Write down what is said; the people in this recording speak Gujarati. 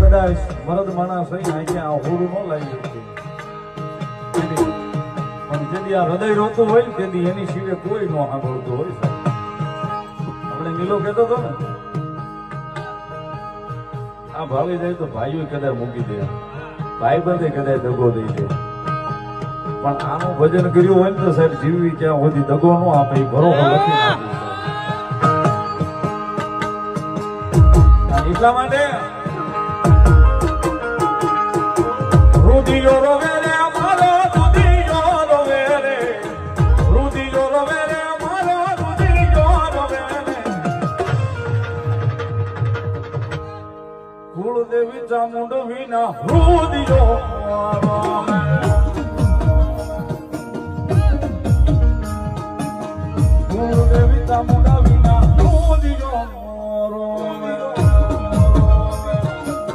કદાચ મરદ માણસ હોય ને ક્યાં હોરું ન લાવી શકે પણ જેથી આ હૃદય રોતું હોય ને તેથી એની સિવાય કોઈ ન સાંભળતું હોય સાહેબ. આપણે નીલો કહેતો હતો ને આ ભાવી જાય તો ભાઈઓ કદાચ મૂકી દે, ભાઈ બંધે કદાચ દગો દઈ દે, પણ આનું ભજન કર્યું હોય ને તો સાહેબ જીવવી ક્યાં સુધી દગો ન આપે એ ભરોસો લખી નાખે. એટલા માટે રુધિયો રોવે રે અમારો રુધિયો રોવે રે, રુધિયો રોવે રે અમારો રુધિયો રોવે રે, કુળદેવી ચામુંડ વિના રુધિયો રોવે.